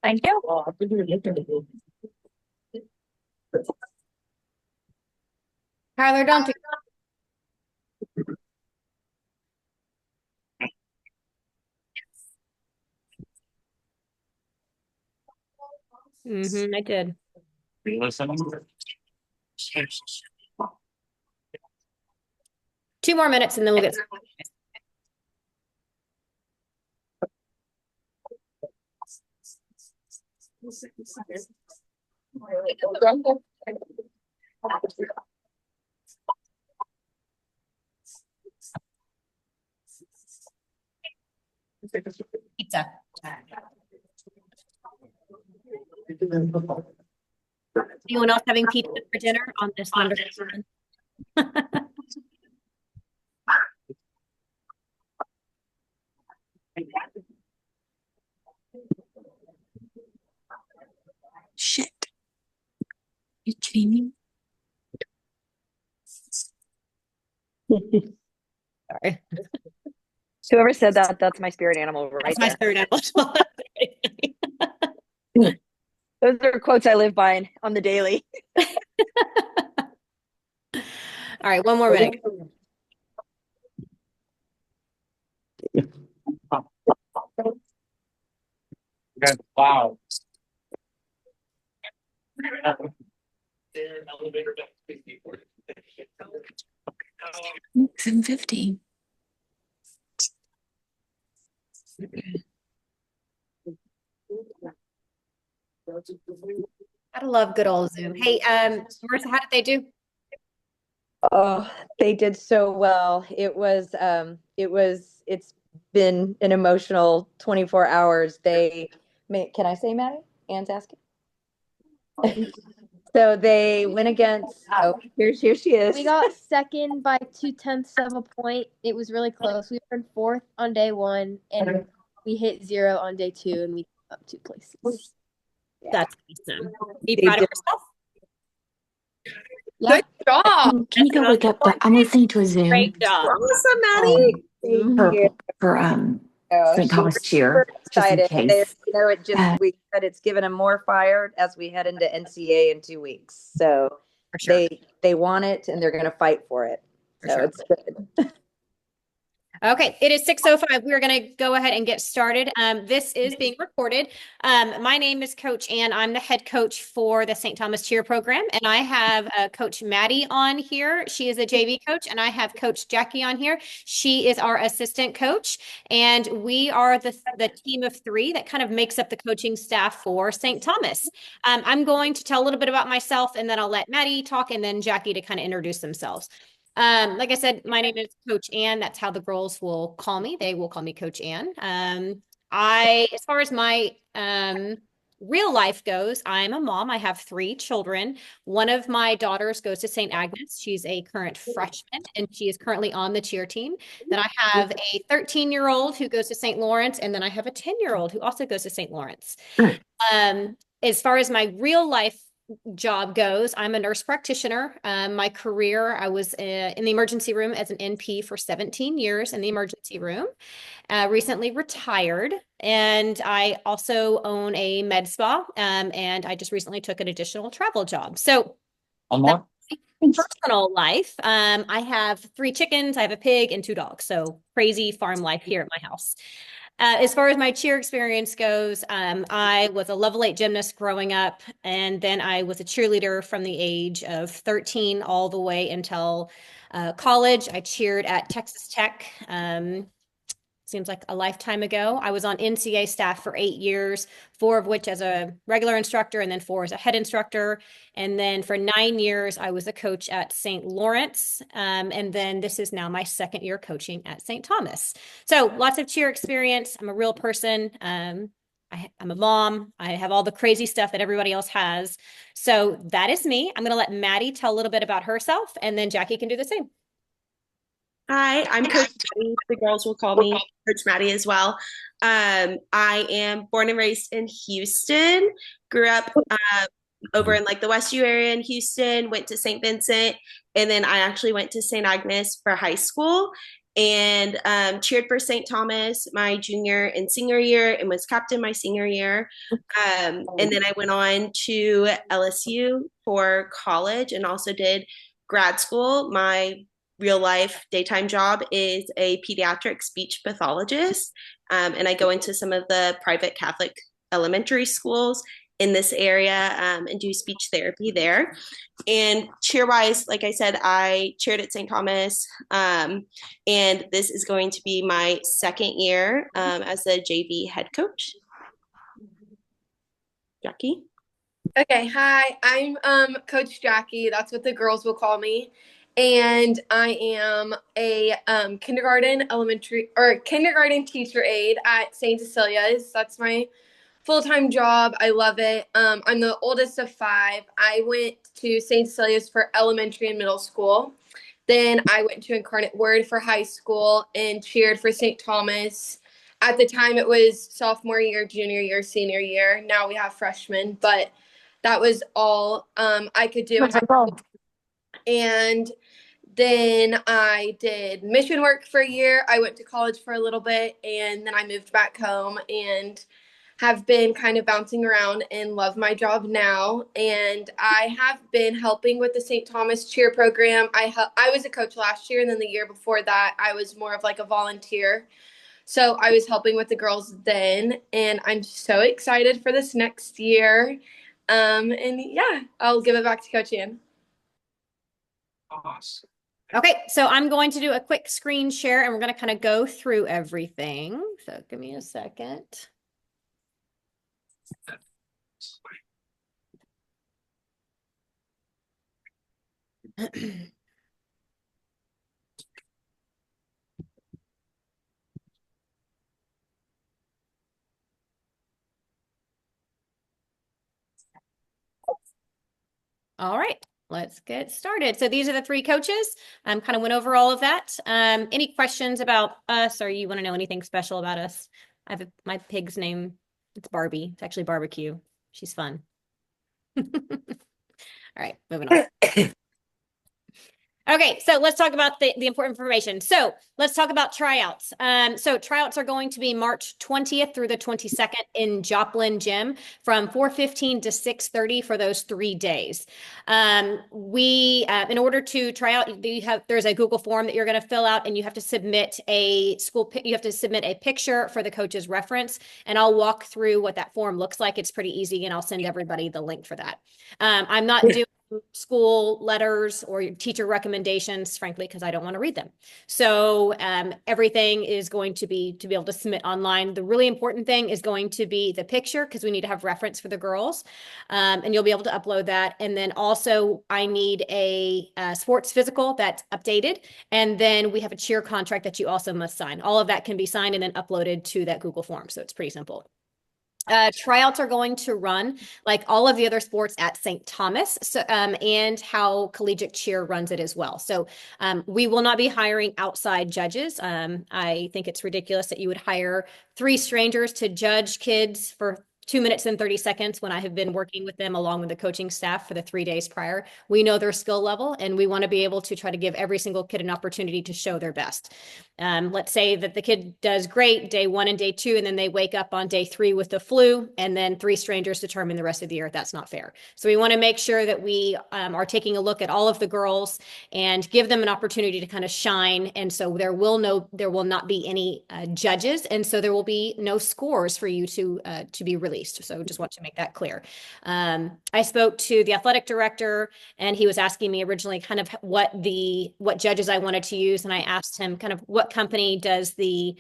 Thank you. Tyler, don't do I did. Two more minutes and then we'll get started. Pizza. Anyone else having pizza for dinner on this wonderful one? Shit. You kidding me? Sorry. Whoever said that, that's my spirit animal right That's my spirit animal. Those are quotes I live by on the daily. All right, one more minute. Okay. Wow. 7:50. Gotta love good old Zoom. Hey, Marissa, how did they do? Oh, they did so well. It's been an emotional 24 hours. Can I say, Maddie? Anne's asking. So they went against, here she is. We got second by 0.2 of a point. It was really close. We were in fourth on day one, and we hit 0 on day 2, and we up 2 places. That's awesome. Be proud of yourself. Yeah. Good job. Can you go look up I'm listening to a Zoom. Great job. Awesome, Maddie. For St. Thomas cheer. Excited. Just in case. We said it's given them more fire as we head into NCA in 2 weeks. So For sure. they want it and they're going to fight for it. So it's good. Okay, it is 6:05. We're going to go ahead and get started. This is being recorded. My name is Coach Ann. I'm the head coach for the St. Thomas Cheer Program, and I have Coach Maddie on here. She is a JV coach, and I have Coach Jackie on here. She is our assistant coach, and we are the team of 3 that kind of makes up the coaching staff for St. Thomas. I'm going to tell a little bit about myself, and then I'll let Maddie talk, and then Jackie to kind of introduce themselves. Like I said, my name is Coach Ann. That's how the girls will call me. They will call me Coach Ann. As far as my real life goes, I'm a mom. I have 3 children. One of my daughters goes to St. Agnes. She's a current freshman, and she is currently on the cheer team. Then I have a 13-year-old who goes to St. Lawrence, and then I have a 10-year-old who also goes to St. Lawrence. As far as my real life job goes, I'm a nurse practitioner. My career, I was in the emergency room as an NP for 17 years in the emergency room. Recently retired, and I also own a med spa, and I just recently took an additional travel job. So personal life, I have 3 chickens, I have a pig, and 2 dogs. So crazy farm life here at my house. As far as my cheer experience goes, I was a level 8 gymnast growing up, and then I was a cheerleader from the age of 13 all the way until college. I cheered at Texas Tech. Seems like a lifetime ago. I was on NCA staff for 8 years, 4 of which as a regular instructor, and then 4 as a head instructor. And then for 9 years, I was a coach at St. Lawrence. And then this is now my 2nd year coaching at St. Thomas. So lots of cheer experience. I'm a real person. I'm a mom. I have all the crazy stuff that everybody else has. So that is me. I'm going to let Maddie tell a little bit about herself, and then Jackie can do the same. Hi, I'm Coach Maddie. The girls will call me Coach Maddie as well. I am born and raised in Houston, grew up over in like the Westview area in Houston, went to St. Vincent, and then I actually went to St. Agnes for high school. and cheered for St. Thomas my junior and senior year and was captain my senior year. And then I went on to LSU for college and also did grad school. My real life daytime job is a pediatric speech pathologist. And I go into some of the private Catholic elementary schools in this area and do speech therapy there. And cheer wise, like I said, I cheered at St. Thomas. And this is going to be my second year as a JV head coach. Jackie? Okay, hi, I'm Coach Jackie. That's what the girls will call me. And I am a kindergarten teacher aide at St. Cecilia's. That's my full-time job. I love it. I'm the oldest of 5. I went to St. Cecilia's for elementary and middle school. Then I went to Incarnate Word for high school and cheered for St. Thomas. At the time, it was sophomore year, junior year, senior year. Now we have freshmen, but that was all I could do. And then I did mission work for a year. I went to college for a little bit, and then I moved back home and have been kind of bouncing around and love my job now. And I have been helping with the St. Thomas cheer program. I was a coach last year, and then the year before that, I was more of like a volunteer. So I was helping with the girls then, and I'm so excited for this next year. And yeah, I'll give it back to Coach Ann. Awesome. Okay, so I'm going to do a quick screen share and we're going to kind of go through everything. So give me a second. All right, let's get started. So these are the 3 coaches. Kind of went over all of that. Any questions about us, or you want to know anything special about us? My pig's name, it's Barbie. It's actually Barbecue. She's fun. All right, moving on. Okay, so let's talk about the important information. So let's talk about tryouts. So tryouts are going to be March 20th through the 22nd in Joplin Gym from 4:15 to 6:30 for those 3 days. In order to try out, there's a Google form that you're going to fill out, and you have to submit a picture for the coach's reference, and I'll walk through what that form looks like. It's pretty easy, and I'll send everybody the link for that. I'm not doing school letters or teacher recommendations, frankly, because I don't want to read them. So everything is going to be able to submit online. The really important thing is going to be the picture, because we need to have reference for the girls, and you'll be able to upload that. And then also I need a sports physical that's updated. And then we have a cheer contract that you also must sign. All of that can be signed and then uploaded to that Google form. So it's pretty simple. Tryouts are going to run like all of the other sports at St. Thomas, and how collegiate cheer runs it as well. So we will not be hiring outside judges. I think it's ridiculous that you would hire 3 strangers to judge kids for 2 minutes and 30 seconds when I have been working with them along with the coaching staff for the 3 days prior. We know their skill level, and we want to be able to try to give every single kid an opportunity to show their best. Let's say that the kid does great day 1 and day 2, and then they wake up on day 3 with the flu, and then 3 strangers determine the rest of the year. That's not fair. So we want to make sure that we are taking a look at all of the girls and give them an opportunity to kind of shine. And so there will not be any judges, and so there will be no scores for you to be released. So just want to make that clear. I spoke to the athletic director, and he was asking me originally kind of what judges I wanted to use. And I asked him kind of what company does the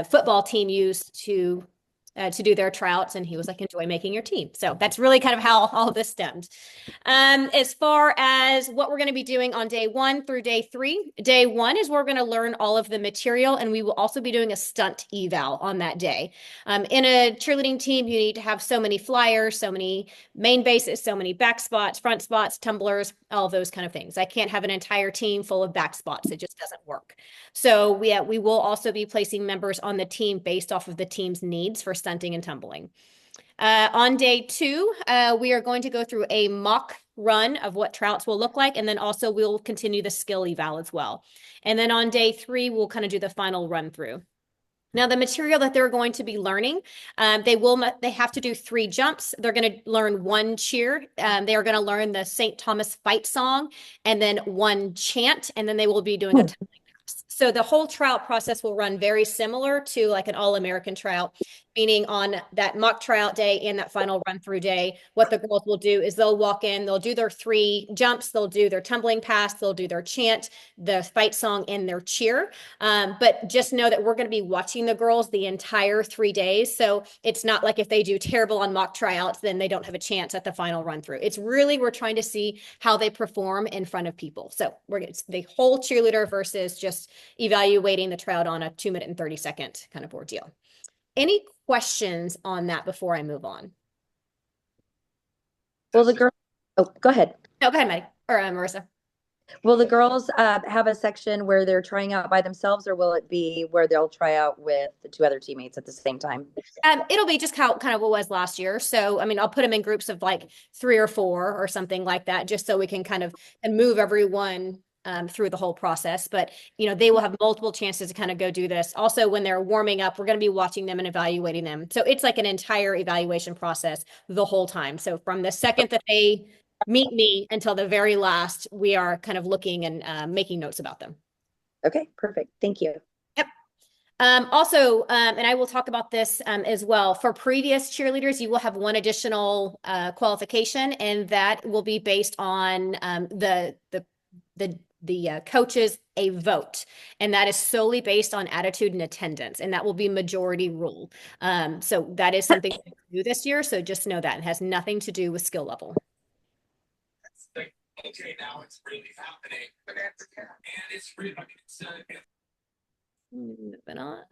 football team use to do their tryouts. And he was like, enjoy making your team. So that's really kind of how all of this stemmed. As far as what we're going to be doing on day 1 through day 3, day 1 is where we're going to learn all of the material, and we will also be doing a stunt eval on that day. In a cheerleading team, you need to have so many flyers, so many main bases, so many back spots, front spots, tumblers, all those kind of things. I can't have an entire team full of back spots. It just doesn't work. So we will also be placing members on the team based off of the team's needs for stunting and tumbling. On day 2, we are going to go through a mock run of what tryouts will look like. And then also we'll continue the skill eval as well. And then on day 3, we'll kind of do the final run through. Now, the material that they're going to be learning, they have to do 3 jumps. They're going to learn 1 cheer. They are going to learn the St. Thomas fight song and then 1 chant, and then they will be doing a tumbling pass. So the whole tryout process will run very similar to like an All-American tryout, meaning on that mock tryout day and that final run through day, what the girls will do is they'll walk in, they'll do their 3 jumps, they'll do their tumbling pass, they'll do their chant, the fight song, and their cheer. But just know that we're going to be watching the girls the entire 3 days. So it's not like if they do terrible on mock tryouts, then they don't have a chance at the final run through. It's really, we're trying to see how they perform in front of people. So it's the whole cheerleader versus just evaluating the tryout on a 2-minute and 30-second kind of ordeal. Any questions on that before I move on? Will the girl? Oh, go ahead. No, go ahead, Maddie or Marissa. Will the girls have a section where they're trying out by themselves, or will it be where they'll try out with the 2 other teammates at the same time? It'll be just how kind of what was last year. So, I mean, I'll put them in groups of like 3 or 4 or something like that, just so we can kind of move everyone through the whole process. But, you know, they will have multiple chances to kind of go do this. Also, when they're warming up, we're going to be watching them and evaluating them. So it's like an entire evaluation process the whole time. So from the second that they meet me until the very last, we are kind of looking and making notes about them. Okay, perfect. Thank you. Yep. Also, and I will talk about this as well, for previous cheerleaders, you will have 1 additional qualification, and that will be based on the coaches a vote, and that is solely based on attitude and attendance, and that will be majority rule. So that is something to do this year. So just know that it has nothing to do with skill level. Okay, now it's really happening. And it's really, Moving on.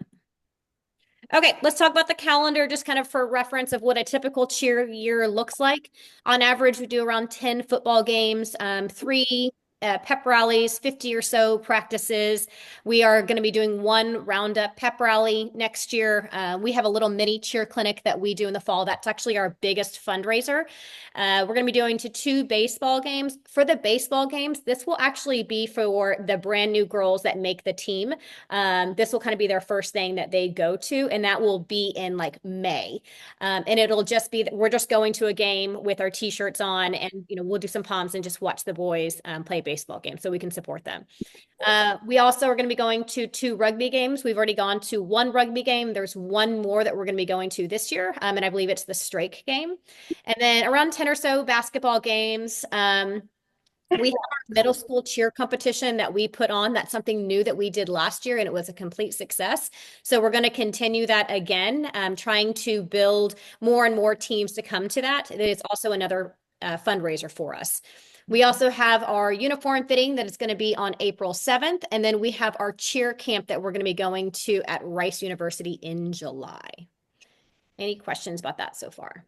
Okay, let's talk about the calendar, just kind of for reference of what a typical cheer year looks like. On average, we do around 10 football games, 3 pep rallies, 50 or so practices. We are going to be doing 1 roundup pep rally next year. We have a little mini cheer clinic that we do in the fall. That's actually our biggest fundraiser. We're going to be doing 2 baseball games. For the baseball games, this will actually be for the brand new girls that make the team. This will kind of be their first thing that they go to, and that will be in like May. And it'll just be that we're just going to a game with our t-shirts on, and you know, we'll do some pomps and just watch the boys play baseball games so we can support them. We also are going to be going to 2 rugby games. We've already gone to 1 rugby game. There's 1 more that we're going to be going to this year, and I believe it's the Strake game. And then around 10 or so basketball games. We have our middle school cheer competition that we put on. That's something new that we did last year, and it was a complete success. So we're going to continue that again, trying to build more and more teams to come to that. It is also another fundraiser for us. We also have our uniform fitting that is going to be on April 7th. And then we have our cheer camp that we're going to be going to at Rice University in July. Any questions about that so far?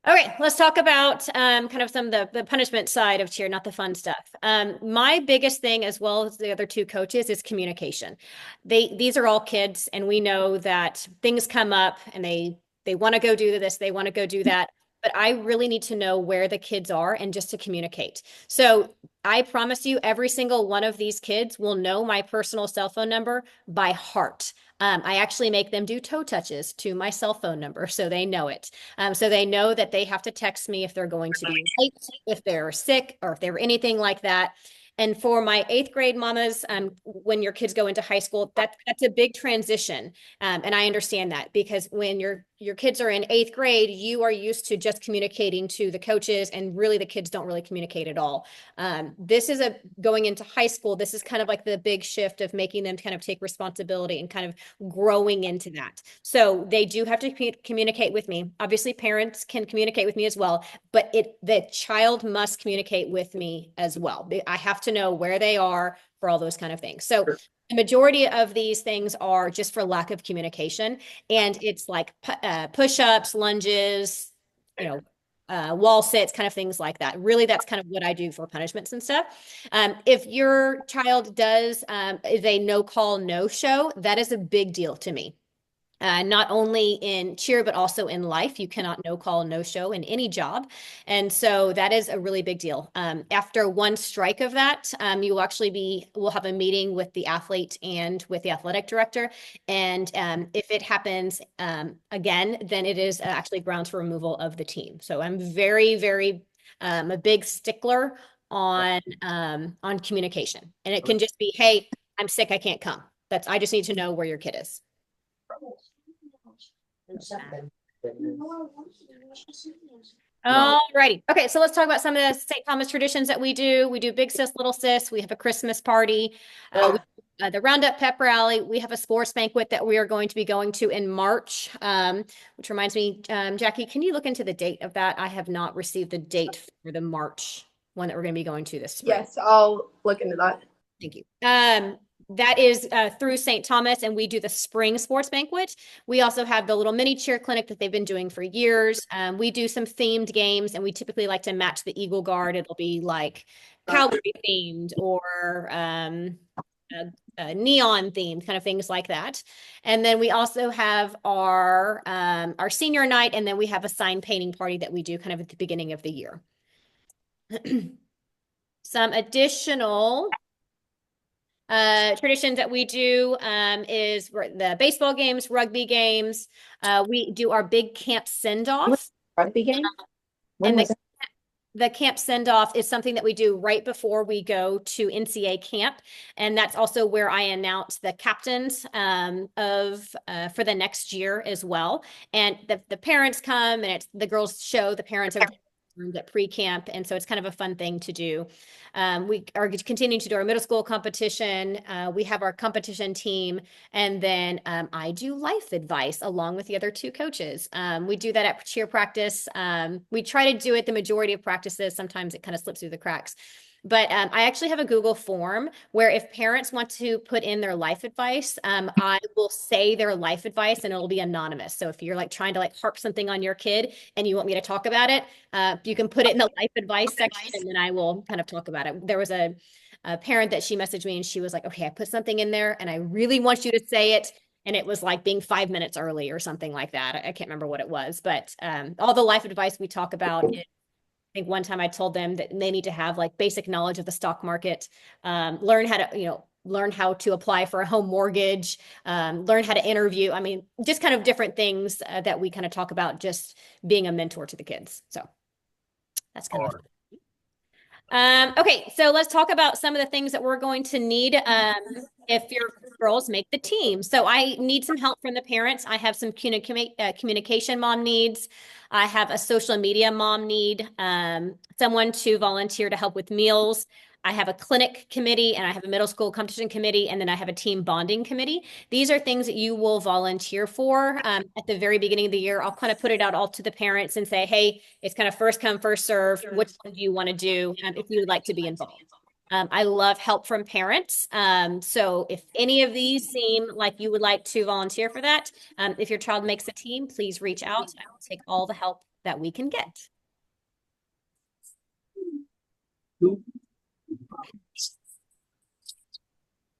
Okay, let's talk about kind of some of the punishment side of cheer, not the fun stuff. My biggest thing, as well as the other 2 coaches, is communication. These are all kids, and we know that things come up, and they want to go do this, they want to go do that. But I really need to know where the kids are and just to communicate. So I promise you, every single one of these kids will know my personal cell phone number by heart. I actually make them do toe touches to my cell phone number so they know it. So they know that they have to text me if they're going to be late, if they're sick, or if they're anything like that. And for my 8th grade mamas, when your kids go into high school, that's a big transition. And I understand that, because when your kids are in 8th grade, you are used to just communicating to the coaches, and really the kids don't really communicate at all. This is going into high school. This is kind of like the big shift of making them kind of take responsibility and kind of growing into that. So they do have to communicate with me. Obviously, parents can communicate with me as well, but the child must communicate with me as well. I have to know where they are for all those kind of things. So the majority of these things are just for lack of communication, and it's like push-ups, lunges, you know, wall sits, kind of things like that. Really, that's kind of what I do for punishments and stuff. If your child is a no call, no show, that is a big deal to me. not only in cheer, but also in life. You cannot no call, no show in any job. And so that is a really big deal. After one strike of that, you will actually we'll have a meeting with the athlete and with the athletic director. And if it happens again, then it is actually grounds for removal of the team. So I'm very, very a big stickler on communication. And it can just be, hey, I'm sick, I can't come. I just need to know where your kid is. Alrighty. Okay, so let's talk about some of the St. Thomas traditions that we do. We do Big Sis, Little Sis. We have a Christmas party. The Roundup Pep Rally. We have a sports banquet that we are going to be going to in March, which reminds me, Jackie, can you look into the date of that? I have not received the date for the March one that we're going to be going to this spring. Yes, I'll look into that. Thank you. That is through St. Thomas, and we do the spring sports banquet. We also have the little mini cheer clinic that they've been doing for years. We do some themed games, and we typically like to match the Eagle Guard. It'll be like cowboy themed or neon themed, kind of things like that. And then we also have our senior night, and then we have a sign painting party that we do kind of at the beginning of the year. Some additional traditions that we do is the baseball games, rugby games. We do our big camp send-off. Rugby game? And the camp send-off is something that we do right before we go to NCA camp. And that's also where I announce the captains for the next year as well. And the parents come, and it's the girls show the parents at pre-camp, and so it's kind of a fun thing to do. We are continuing to do our middle school competition. We have our competition team, and then I do life advice along with the other two coaches. We do that at cheer practice. We try to do it the majority of practices. Sometimes it kind of slips through the cracks. But I actually have a Google form where if parents want to put in their life advice, I will say their life advice and it'll be anonymous. So if you're like trying to like harp something on your kid and you want me to talk about it, you can put it in the life advice section and then I will kind of talk about it. There was a parent that she messaged me and she was like, okay, I put something in there and I really want you to say it. And it was like being 5 minutes early or something like that. I can't remember what it was, but all the life advice we talk about is, I think one time I told them that they need to have like basic knowledge of the stock market, learn how to apply for a home mortgage, learn how to interview. I mean, just kind of different things that we kind of talk about just being a mentor to the kids. So that's kind of fun. Okay, so let's talk about some of the things that we're going to need if your girls make the team. So I need some help from the parents. I have some communication mom needs. I have a social media mom need, someone to volunteer to help with meals. I have a clinic committee and I have a middle school competition committee, and then I have a team bonding committee. These are things that you will volunteer for at the very beginning of the year. I'll kind of put it out all to the parents and say, hey, it's kind of first come, first serve. Which one do you want to do if you would like to be involved? I love help from parents. So if any of these seem like you would like to volunteer for that, if your child makes a team, please reach out. I will take all the help that we can get.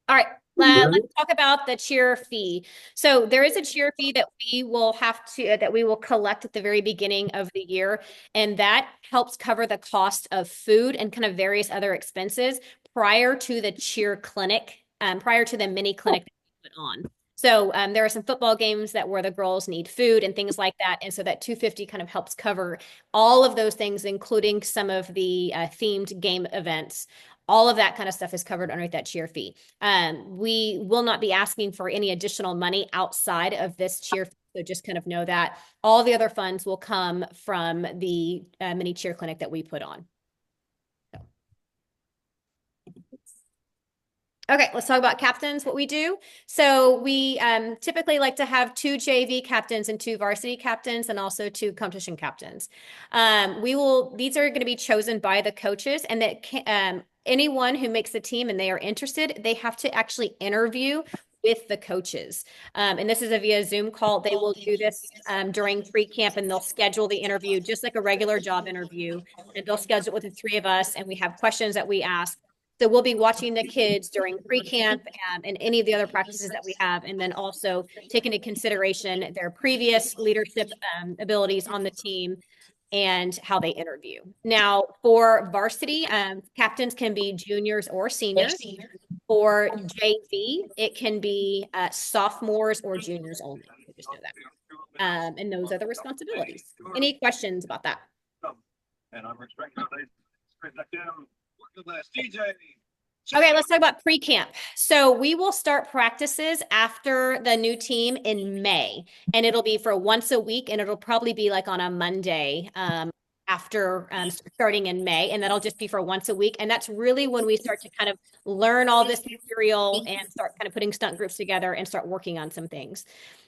All right, let's talk about the cheer fee. So there is a cheer fee that we will collect at the very beginning of the year, and that helps cover the cost of food and kind of various other expenses prior to the cheer clinic, prior to the mini clinic that we put on. So there are some football games where the girls need food and things like that, and so that $250 kind of helps cover all of those things, including some of the themed game events. All of that kind of stuff is covered underneath that cheer fee. We will not be asking for any additional money outside of this cheer fee. So just kind of know that all the other funds will come from the mini cheer clinic that we put on. Okay, let's talk about captains, what we do. So we typically like to have 2 JV captains and 2 varsity captains and also 2 competition captains. These are going to be chosen by the coaches, and that anyone who makes the team and they are interested, they have to actually interview with the coaches. And this is a via Zoom call. They will do this during pre-camp, and they'll schedule the interview just like a regular job interview. And they'll schedule it with the 3 of us, and we have questions that we ask. So we'll be watching the kids during pre-camp and any of the other practices that we have, and then also take into consideration their previous leadership abilities on the team and how they interview. Now, for varsity, captains can be juniors or seniors. For JV, it can be sophomores or juniors only. Just know that. And those are the responsibilities. Any questions about that? And I'm respecting STJ. Okay, let's talk about pre-camp. So we will start practices after the new team in May, and it'll be for once a week, and it'll probably be like on a Monday after starting in May, and that'll just be for once a week. And that's really when we start to kind of learn all this material and start kind of putting stunt groups together and start working on some things.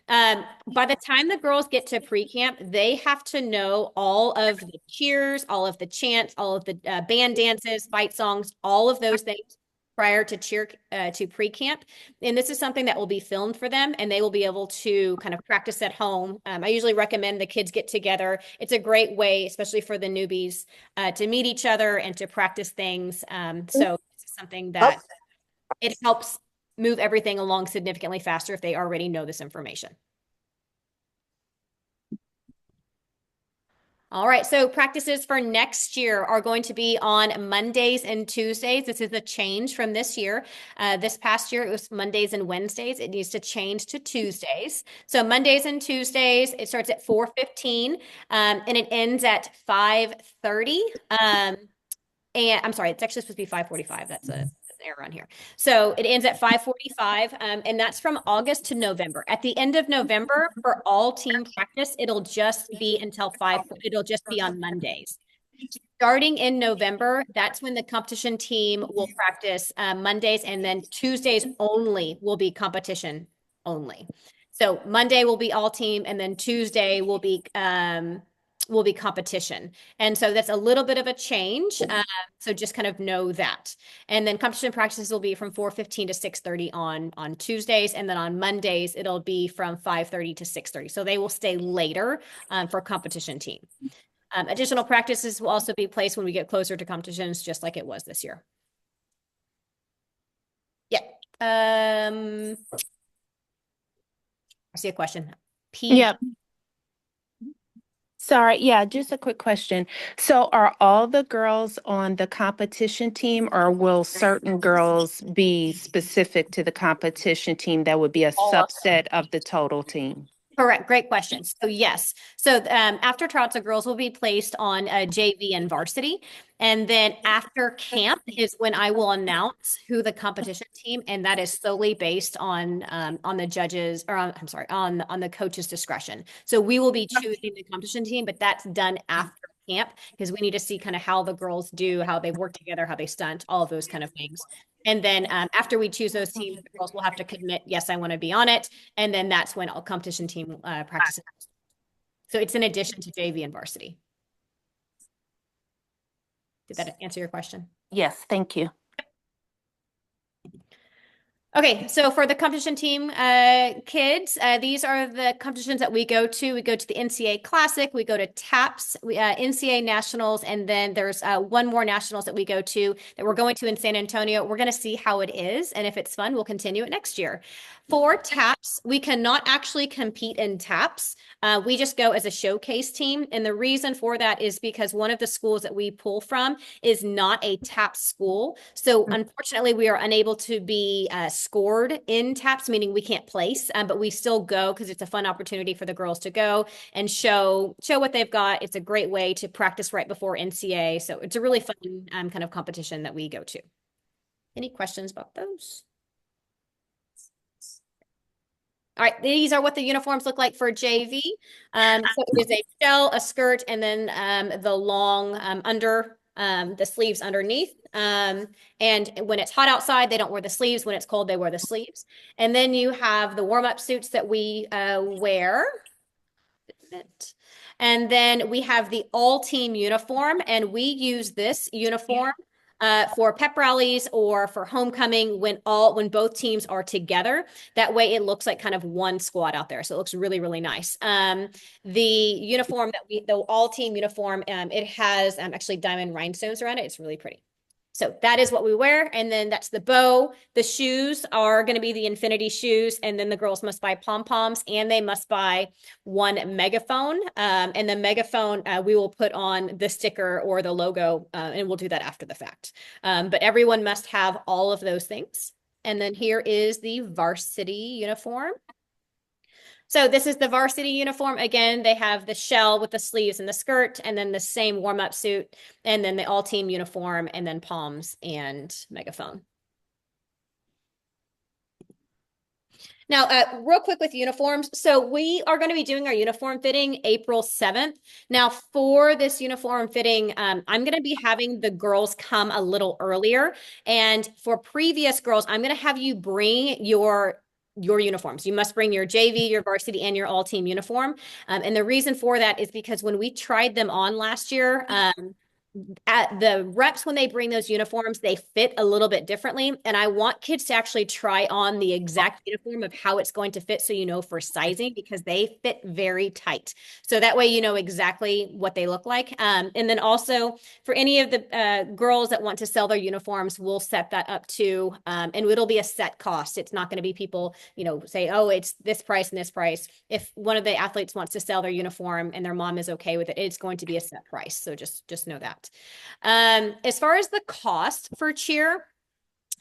By the time the girls get to pre-camp, they have to know all of the cheers, all of the chants, all of the band dances, fight songs, all of those things prior to pre-camp. And this is something that will be filmed for them, and they will be able to kind of practice at home. I usually recommend the kids get together. It's a great way, especially for the newbies, to meet each other and to practice things. So this is something that it helps move everything along significantly faster if they already know this information. All right, so practices for next year are going to be on Mondays and Tuesdays. This is a change from this year. This past year, it was Mondays and Wednesdays. It needs to change to Tuesdays. So Mondays and Tuesdays, it starts at 4:15 and it ends at 5:30. And I'm sorry, it's actually supposed to be 5:45. That's an error on here. So it ends at 5:45, and that's from August to November. At the end of November, for all team practice, it'll just be until 5. It'll just be on Mondays. Starting in November, that's when the competition team will practice Mondays, and then Tuesdays only will be competition only. So Monday will be all team, and then Tuesday will be competition. And so that's a little bit of a change. So just kind of know that. And then competition practices will be from 4:15 to 6:30 on Tuesdays. And then on Mondays, it'll be from 5:30 to 6:30. So they will stay later for competition team. Additional practices will also be placed when we get closer to competitions, just like it was this year. Yeah. I see a question. Yep. Sorry, yeah, just a quick question. So are all the girls on the competition team, or will certain girls be specific to the competition team that would be a subset of the total team? Correct. Great question. So yes. So after tryouts, the girls will be placed on JV and varsity. And then after camp is when I will announce who the competition team, and that is solely based on the judges, or on the coach's discretion. So we will be choosing the competition team, but that's done after camp because we need to see kind of how the girls do, how they work together, how they stunt, all of those kind of things. And then after we choose those teams, the girls will have to commit, yes, I want to be on it. And then that's when all competition team practices. So it's in addition to JV and varsity. Did that answer your question? Yes, thank you. Okay, so for the competition team kids, these are the competitions that we go to. We go to the NCAA Classic, we go to TAPS, NCAA Nationals, and then there's one more Nationals that we go to that we're going to in San Antonio. We're going to see how it is, and if it's fun, we'll continue it next year. For TAPS, we cannot actually compete in TAPS. We just go as a showcase team, and the reason for that is because one of the schools that we pull from is not a TAPS school. So unfortunately, we are unable to be scored in TAPS, meaning we can't place, but we still go because it's a fun opportunity for the girls to go and show what they've got. It's a great way to practice right before NCAA. So it's a really fun kind of competition that we go to. Any questions about those? All right, these are what the uniforms look like for JV. So it is a shell, a skirt, and then the long under the sleeves underneath. And when it's hot outside, they don't wear the sleeves. When it's cold, they wear the sleeves. And then you have the warm-up suits that we wear. And then we have the all-team uniform, and we use this uniform for pep rallies or for homecoming when both teams are together. That way it looks like kind of one squad out there. So it looks really, really nice. The uniform the all-team uniform, it has actually diamond rhinestones around it. It's really pretty. So that is what we wear. And then that's the bow. The shoes are going to be the infinity shoes. And then the girls must buy pom-poms and they must buy one megaphone. And the megaphone, we will put on the sticker or the logo, and we'll do that after the fact. But everyone must have all of those things. And then here is the varsity uniform. So this is the varsity uniform. Again, they have the shell with the sleeves and the skirt, and then the same warm-up suit, and then the all-team uniform, and then palms and megaphone. Now, real quick with uniforms. So we are going to be doing our uniform fitting April 7th. Now, for this uniform fitting, I'm going to be having the girls come a little earlier. And for previous girls, I'm going to have you bring your uniforms. You must bring your JV, your varsity, and your all-team uniform. And the reason for that is because when we tried them on last year, at the reps, when they bring those uniforms, they fit a little bit differently. And I want kids to actually try on the exact uniform of how it's going to fit so you know for sizing, because they fit very tight. So that way you know exactly what they look like. And then also for any of the girls that want to sell their uniforms, we'll set that up too. And it'll be a set cost. It's not going to be people, say, oh, it's this price and this price. If one of the athletes wants to sell their uniform and their mom is okay with it, it's going to be a set price. So just know that. As far as the cost for cheer,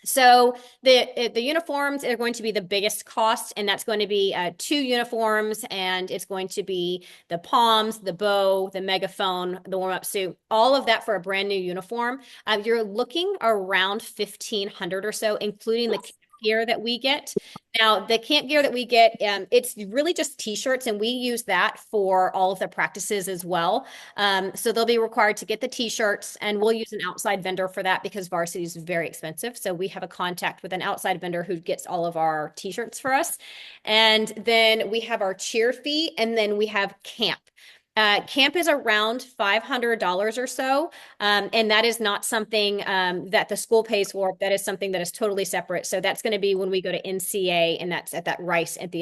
so the uniforms are going to be the biggest cost, and that's going to be 2 uniforms, and it's going to be the palms, the bow, the megaphone, the warm-up suit, all of that for a brand new uniform. You're looking around $1,500 or so, including the gear that we get. Now, the camp gear that we get, it's really just t-shirts, and we use that for all of the practices as well. So they'll be required to get the t-shirts, and we'll use an outside vendor for that because varsity is very expensive. So we have a contact with an outside vendor who gets all of our t-shirts for us. And then we have our cheer fee, and then we have camp. Camp is around $500 or so, and that is not something that the school pays for. That is something that is totally separate. So that's going to be when we go to NCA, and that's at that Rice camp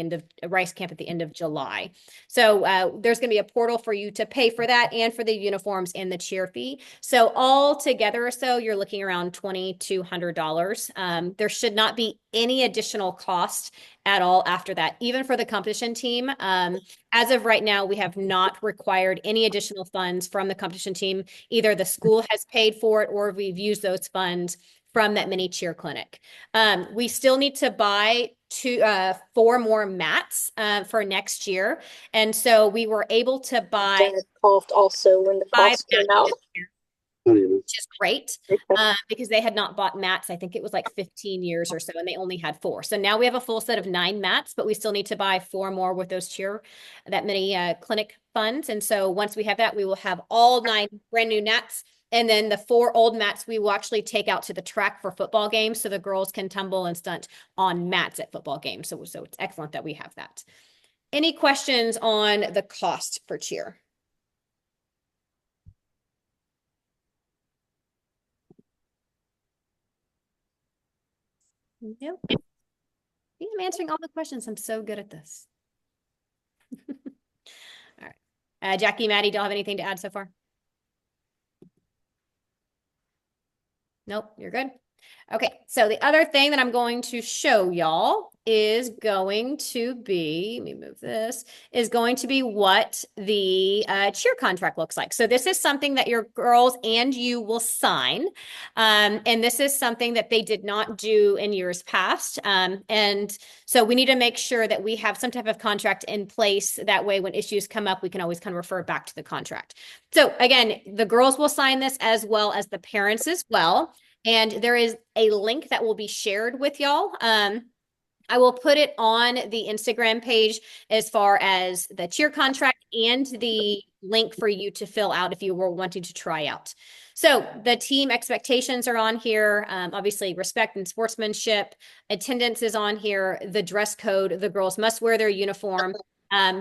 at the end of July. So there's going to be a portal for you to pay for that and for the uniforms and the cheer fee. So all together or so, you're looking around $2,200. There should not be any additional cost at all after that, even for the competition team. As of right now, we have not required any additional funds from the competition team. Either the school has paid for it or we've used those funds from that mini cheer clinic. We still need to buy 4 more mats for next year. And so we were able to buy coughed also when the 5 cost came out. which is great because they had not bought mats. I think it was like 15 years or so, and they only had 4. So now we have a full set of 9 mats, but we still need to buy 4 more with those that many clinic funds. And so once we have that, we will have all 9 brand new mats. And then the 4 old mats we will actually take out to the track for football games so the girls can tumble and stunt on mats at football games. So it's excellent that we have that. Any questions on the cost for cheer? Nope. I'm answering all the questions. I'm so good at this. All right. Jackie, Maddie, don't have anything to add so far? Nope, you're good. Okay, so the other thing that I'm going to show y'all is going to be, let me move this, is going to be what the cheer contract looks like. So this is something that your girls and you will sign. And this is something that they did not do in years past. And so we need to make sure that we have some type of contract in place. That way, when issues come up, we can always kind of refer back to the contract. So again, the girls will sign this as well as the parents as well. And there is a link that will be shared with y'all. I will put it on the Instagram page as far as the cheer contract and the link for you to fill out if you were wanting to try out. So the team expectations are on here. Obviously, respect and sportsmanship. Attendance is on here. The dress code, the girls must wear their uniform.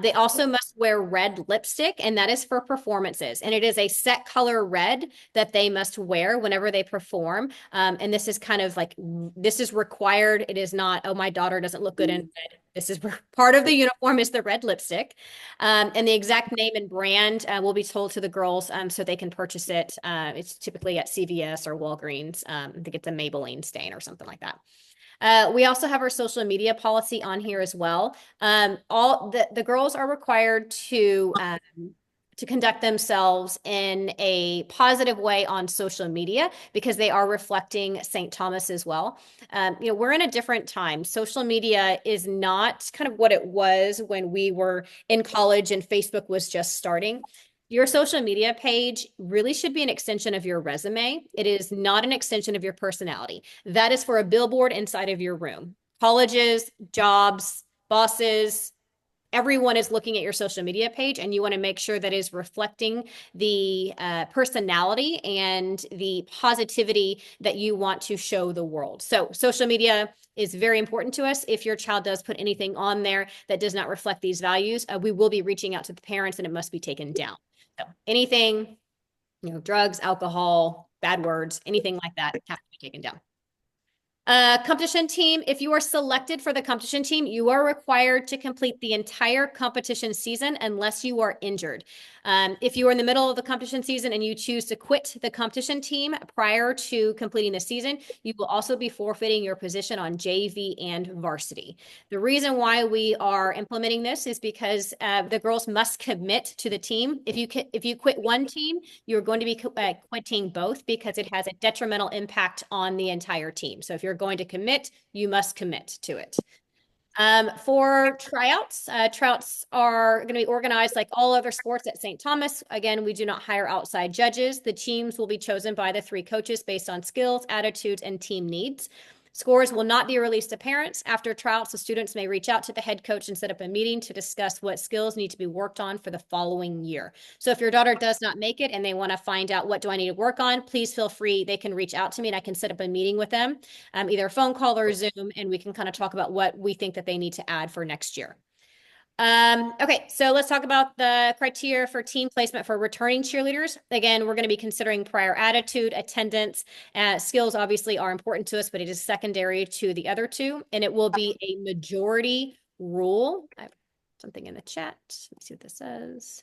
They also must wear red lipstick, and that is for performances. And it is a set color red that they must wear whenever they perform. And this is kind of like, this is required. It is not, oh, my daughter doesn't look good in red. This is part of the uniform is the red lipstick. And the exact name and brand will be told to the girls so they can purchase it. It's typically at CVS or Walgreens. I think it's a Maybelline stain or something like that. We also have our social media policy on here as well. All the girls are required to conduct themselves in a positive way on social media because they are reflecting St. Thomas as well. We're in a different time. Social media is not kind of what it was when we were in college and Facebook was just starting. Your social media page really should be an extension of your resume. It is not an extension of your personality. That is for a billboard inside of your room. Colleges, jobs, bosses, everyone is looking at your social media page, and you want to make sure that is reflecting the personality and the positivity that you want to show the world. So social media is very important to us. If your child does put anything on there that does not reflect these values, we will be reaching out to the parents and it must be taken down. So anything, drugs, alcohol, bad words, anything like that have to be taken down. Competition team, if you are selected for the competition team, you are required to complete the entire competition season unless you are injured. If you are in the middle of the competition season and you choose to quit the competition team prior to completing the season, you will also be forfeiting your position on JV and varsity. The reason why we are implementing this is because the girls must commit to the team. If you quit one team, you're going to be quitting both because it has a detrimental impact on the entire team. So if you're going to commit, you must commit to it. For tryouts, tryouts are going to be organized like all other sports at St. Thomas. Again, we do not hire outside judges. The teams will be chosen by the 3 coaches based on skills, attitudes, and team needs. Scores will not be released to parents. After tryouts, the students may reach out to the head coach and set up a meeting to discuss what skills need to be worked on for the following year. So if your daughter does not make it and they want to find out what do I need to work on, please feel free. They can reach out to me and I can set up a meeting with them, either a phone call or Zoom, and we can kind of talk about what we think that they need to add for next year. Okay, so let's talk about the criteria for team placement for returning cheerleaders. Again, we're going to be considering prior attitude, attendance. Skills obviously are important to us, but it is secondary to the other 2, and it will be a majority rule. I have something in the chat. Let's see what this says.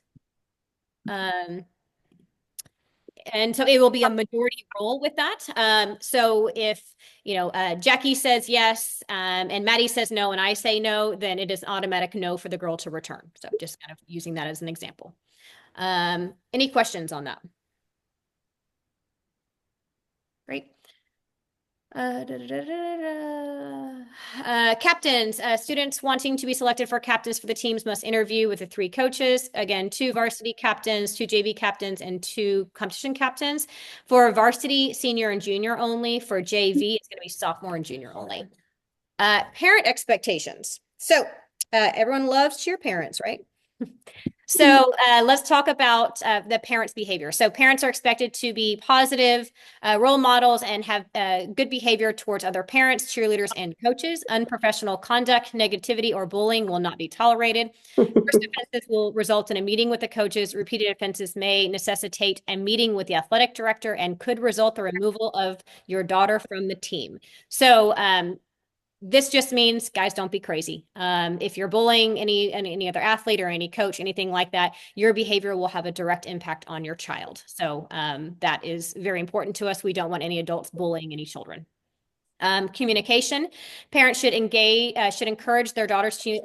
And so it will be a majority role with that. So if, Jackie says yes, and Maddie says no, and I say no, then it is automatic no for the girl to return. So just kind of using that as an example. Any questions on that? Great. Captains, students wanting to be selected for captains for the teams must interview with the 3 coaches. Again, 2 varsity captains, 2 JV captains, and 2 competition captains. For varsity, senior and junior only. For JV, it's going to be sophomore and junior only. Parent expectations. So everyone loves cheer parents, right? So let's talk about the parents' behavior. So parents are expected to be positive role models and have good behavior towards other parents, cheerleaders, and coaches. Unprofessional conduct, negativity, or bullying will not be tolerated. First offenses will result in a meeting with the coaches. Repeated offenses may necessitate a meeting with the athletic director and could result the removal of your daughter from the team. So this just means, guys, don't be crazy. If you're bullying any other athlete or any coach, anything like that, your behavior will have a direct impact on your child. So that is very important to us. We don't want any adults bullying any children. Communication. Parents should encourage their daughters should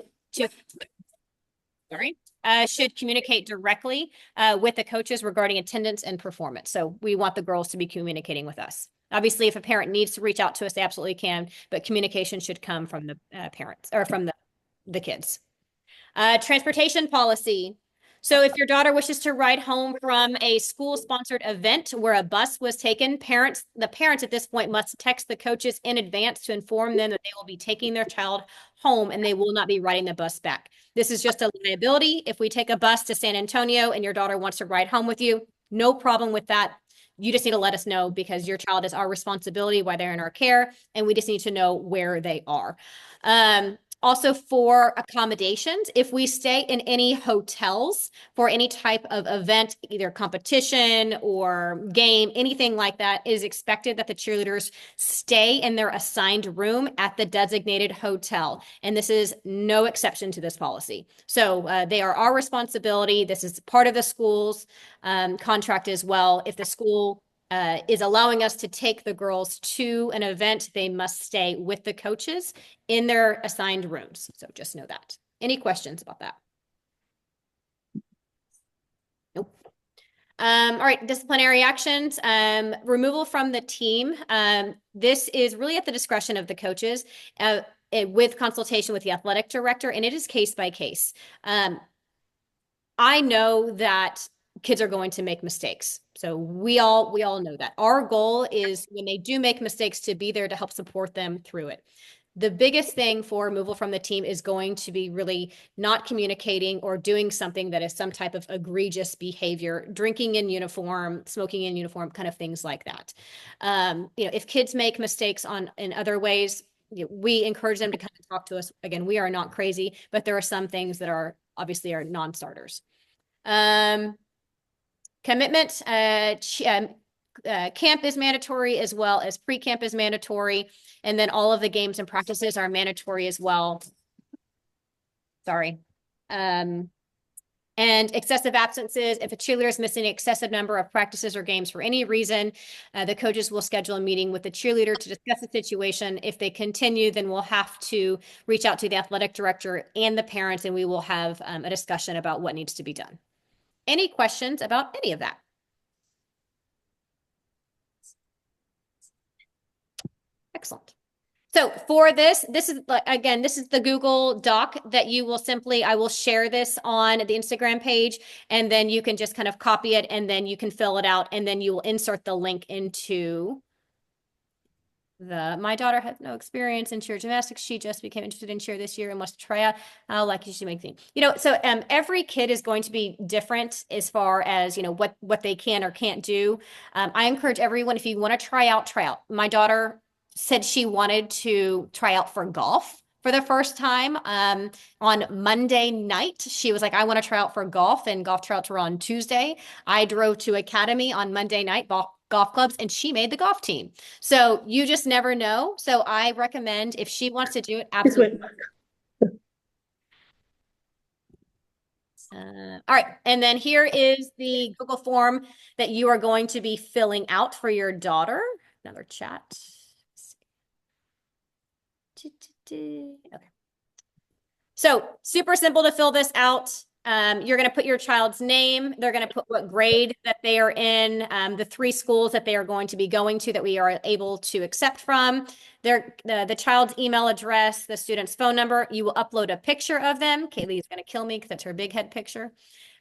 communicate directly with the coaches regarding attendance and performance. So we want the girls to be communicating with us. Obviously, if a parent needs to reach out to us, they absolutely can, but communication should come from the parents or from the kids. Transportation policy. So if your daughter wishes to ride home from a school-sponsored event where a bus was taken, the parents at this point must text the coaches in advance to inform them that they will be taking their child home and they will not be riding the bus back. This is just a liability. If we take a bus to San Antonio and your daughter wants to ride home with you, no problem with that. You just need to let us know because your child is our responsibility while they're in our care, and we just need to know where they are. Also for accommodations, if we stay in any hotels for any type of event, either competition or game, anything like that, it is expected that the cheerleaders stay in their assigned room at the designated hotel. And this is no exception to this policy. So they are our responsibility. This is part of the school's contract as well. If the school is allowing us to take the girls to an event, they must stay with the coaches in their assigned rooms. So just know that. Any questions about that? Nope. All right, disciplinary actions, removal from the team. This is really at the discretion of the coaches with consultation with the athletic director, and it is case by case. I know that kids are going to make mistakes. So we all know that. Our goal is when they do make mistakes to be there to help support them through it. The biggest thing for removal from the team is going to be really not communicating or doing something that is some type of egregious behavior, drinking in uniform, smoking in uniform, kind of things like that. If kids make mistakes in other ways, we encourage them to come and talk to us. Again, we are not crazy, but there are some things that are obviously non-starters. Commitment, camp is mandatory as well as pre-camp is mandatory. And then all of the games and practices are mandatory as well. Sorry. And excessive absences. If a cheerleader is missing an excessive number of practices or games for any reason, the coaches will schedule a meeting with the cheerleader to discuss the situation. If they continue, then we'll have to reach out to the athletic director and the parents, and we will have a discussion about what needs to be done. Any questions about any of that? Excellent. So for this is, again, this is the Google Doc that you will I will share this on the Instagram page, and then you can just kind of copy it, and then you can fill it out, and then you will insert the link into my daughter has no experience in cheer gymnastics. She just became interested in cheer this year and wants to try out. Like you should make things. So every kid is going to be different as far as, what they can or can't do. I encourage everyone, if you want to try out. My daughter said she wanted to try out for golf for the first time on Monday night. She was like, I want to try out for golf, and golf tryouts were on Tuesday. I drove to Academy on Monday night, golf clubs, and she made the golf team. So you just never know. So I recommend, if she wants to do it, absolutely. All right. And then here is the Google form that you are going to be filling out for your daughter. Another chat. Okay. So super simple to fill this out. You're going to put your child's name. They're going to put what grade that they are in, the 3 schools that they are going to be going to that we are able to accept from, the child's email address, the student's phone number. You will upload a picture of them. Kaylee is going to kill me because that's her big head picture.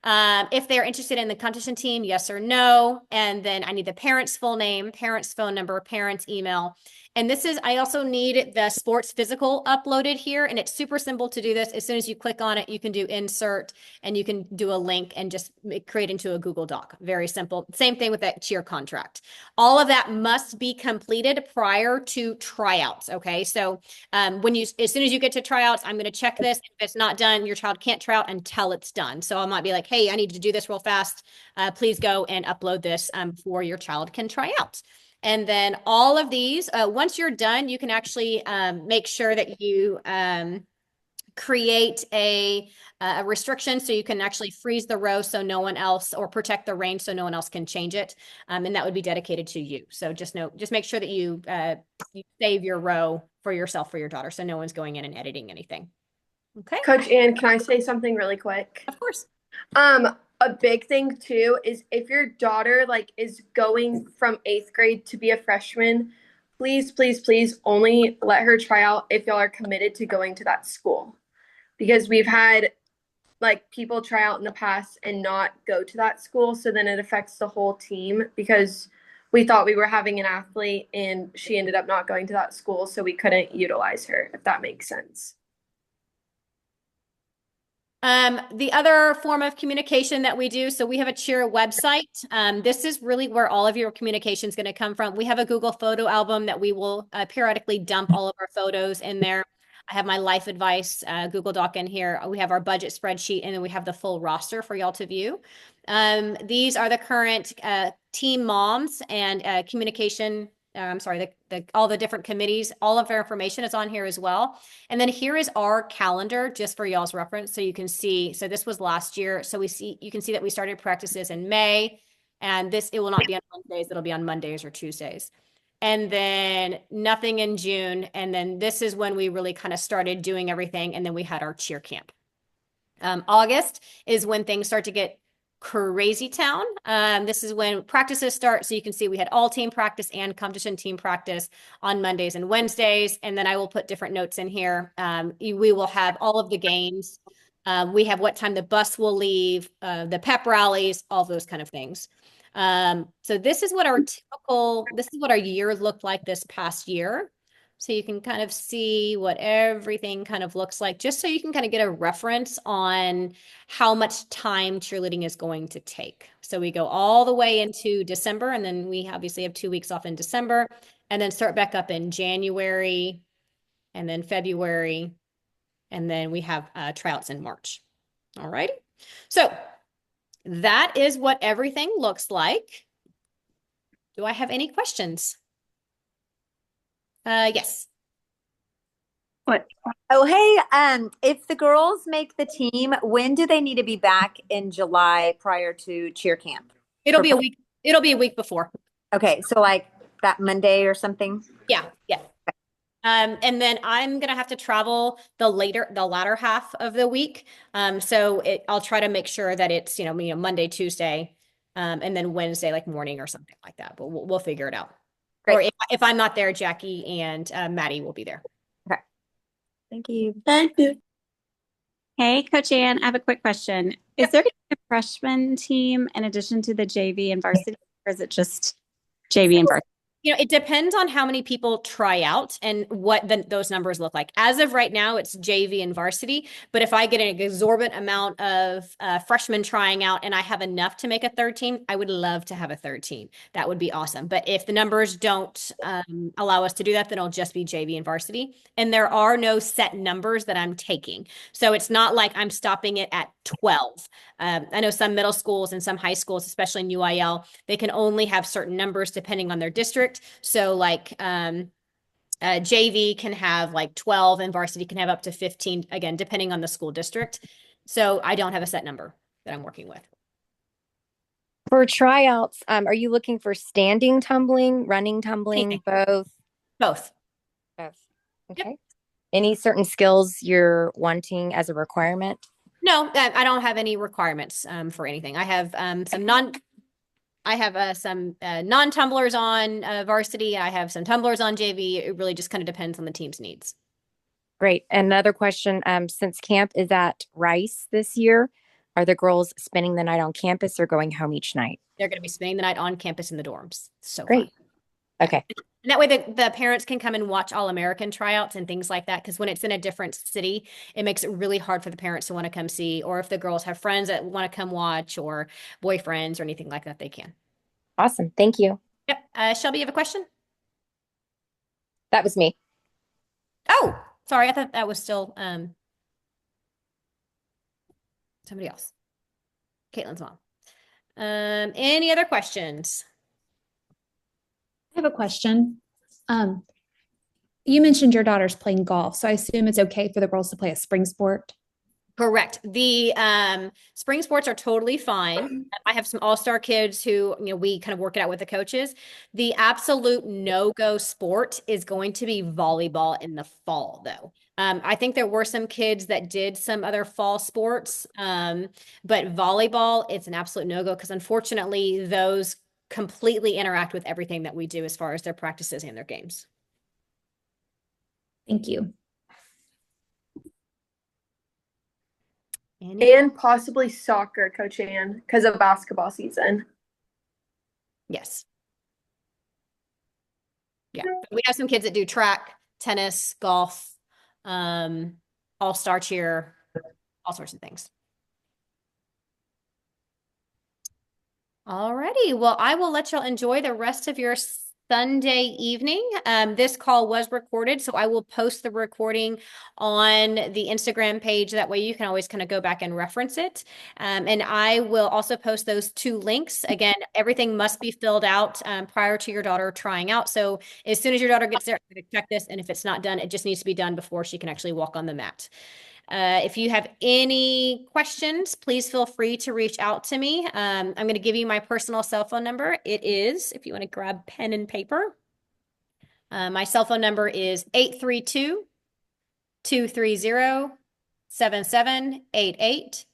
If they're interested in the competition team, yes or no. And then I need the parent's full name, parent's phone number, parent's email. And I also need the sports physical uploaded here. And it's super simple to do this. As soon as you click on it, you can do insert, and you can do a link and just create into a Google Doc. Very simple. Same thing with that cheer contract. All of that must be completed prior to tryouts. Okay. So as soon as you get to tryouts, I'm going to check this. If it's not done, your child can't try out until it's done. So I might be like, hey, I need to do this real fast. Please go and upload this before your child can try out. And then all of these, once you're done, you can actually make sure that you create a restriction, so you can actually freeze the row so no one else, or protect the range so no one else can change it. And that would be dedicated to you. So just make sure that you save your row for yourself, for your daughter, so no one's going in and editing anything. Okay. Coach Ann, can I say something really quick? Of course. A big thing too is if your daughter is going from 8th grade to be a freshman, please, please, please only let her try out if y'all are committed to going to that school. Because we've had people try out in the past and not go to that school. So then it affects the whole team, because we thought we were having an athlete and she ended up not going to that school. So we couldn't utilize her, if that makes sense. The other form of communication that we do, so we have a cheer website. This is really where all of your communication is going to come from. We have a Google photo album that we will periodically dump all of our photos in there. I have my life advice Google Doc in here. We have our budget spreadsheet, and then we have the full roster for y'all to view. These are the current team moms and communication. I'm sorry, all the different committees. All of their information is on here as well. And then here is our calendar just for y'all's reference, so you can see. So this was last year. So you can see that we started practices in May, and it will not be on Wednesdays. It'll be on Mondays or Tuesdays. And then nothing in June. And then this is when we really kind of started doing everything. And then we had our cheer camp. August is when things start to get crazy town. This is when practices start. So you can see we had all team practice and competition team practice on Mondays and Wednesdays. And then I will put different notes in here. We will have all of the games. We have what time the bus will leave, the pep rallies, all those kind of things. So this is what our year looked like this past year. So you can kind of see what everything kind of looks like, just so you can kind of get a reference on how much time cheerleading is going to take. So we go all the way into December, and then we obviously have 2 weeks off in December, and then start back up in January, and then February, and then we have tryouts in March. All right. So that is what everything looks like. Do I have any questions? Yes. What? Oh, hey, if the girls make the team, when do they need to be back in July prior to cheer camp? It'll be a week. It'll be a week before. Okay, so like that Monday or something? Yeah. And then I'm gonna have to travel the latter half of the week. So I'll try to make sure that it's Monday, Tuesday, and then Wednesday like morning or something like that. But we'll figure it out. Great. Or if I'm not there, Jackie and Maddie will be there. Okay. Thank you. Thank you. Hey, Coach Ann, I have a quick question. Is there gonna be a freshman team in addition to the JV and varsity, or is it just JV and varsity? It depends on how many people try out and what those numbers look like. As of right now, it's JV and varsity. But if I get an exorbitant amount of freshmen trying out and I have enough to make a third team, I would love to have a third team. That would be awesome. But if the numbers don't allow us to do that, then it'll just be JV and varsity. And there are no set numbers that I'm taking. So it's not like I'm stopping it at 12. I know some middle schools and some high schools, especially in UIL, they can only have certain numbers depending on their district. So like JV can have like 12 and varsity can have up to 15, again, depending on the school district. So I don't have a set number that I'm working with. For tryouts, are you looking for standing tumbling, running tumbling, both? Both. Okay. Yep. Any certain skills you're wanting as a requirement? No, I don't have any requirements for anything. I have some non-tumblers on varsity. I have some tumblers on JV. It really just kind of depends on the team's needs. Great. Another question, since camp is at Rice this year, are the girls spending the night on campus or going home each night? They're going to be spending the night on campus in the dorms. So great. Fun. Okay. And that way the parents can come and watch All-American tryouts and things like that. Because when it's in a different city, it makes it really hard for the parents to want to come see. Or if the girls have friends that want to come watch or boyfriends or anything like that, they can. Awesome. Thank you. Yep. Shelby, you have a question? That was me. Oh, sorry. I thought that was still somebody else. Caitlin's mom. Any other questions? I have a question. You mentioned your daughter's playing golf, so I assume it's okay for the girls to play a spring sport. Correct. The spring sports are totally fine. I have some all-star kids who, we kind of work it out with the coaches. The absolute no-go sport is going to be volleyball in the fall, though. I think there were some kids that did some other fall sports, but volleyball, it's an absolute no-go because unfortunately those completely interact with everything that we do as far as their practices and their games. Thank you. And possibly soccer, Coach Ann, because of basketball season. Yes. Yeah. We have some kids that do track, tennis, golf, all-star cheer, all sorts of things. Alrighty. Well, I will let y'all enjoy the rest of your Sunday evening. This call was recorded, so I will post the recording on the Instagram page. That way you can always kind of go back and reference it. And I will also post those 2 links. Again, everything must be filled out prior to your daughter trying out. So as soon as your daughter gets there, I'm going to check this. And if it's not done, it just needs to be done before she can actually walk on the mat. If you have any questions, please feel free to reach out to me. I'm going to give you my personal cell phone number. It is, if you want to grab pen and paper, my cell phone number is 832-230-7788.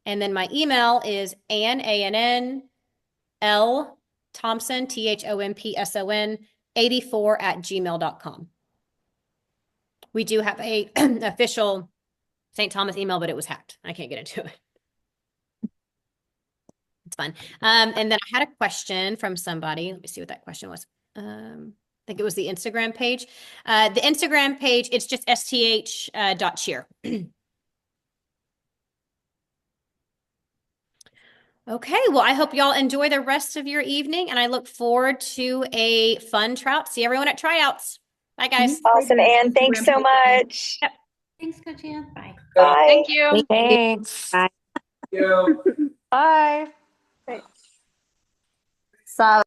And then my email is ANN Thompson, THOMPSON 84@gmail.com. We do have a official St. Thomas email, but it was hacked. I can't get into it. It's fun. And then I had a question from somebody. Let me see what that question was. I think it was the Instagram page. The Instagram page, it's just STH.cheer. Okay, well, I hope y'all enjoy the rest of your evening, and I look forward to a fun trout. See everyone at tryouts. Bye, guys. Awesome, Ann. Thanks so much. Yep. Thanks, Coach Ann. Bye. Bye. Thank you. Thanks. Bye. You. Bye. So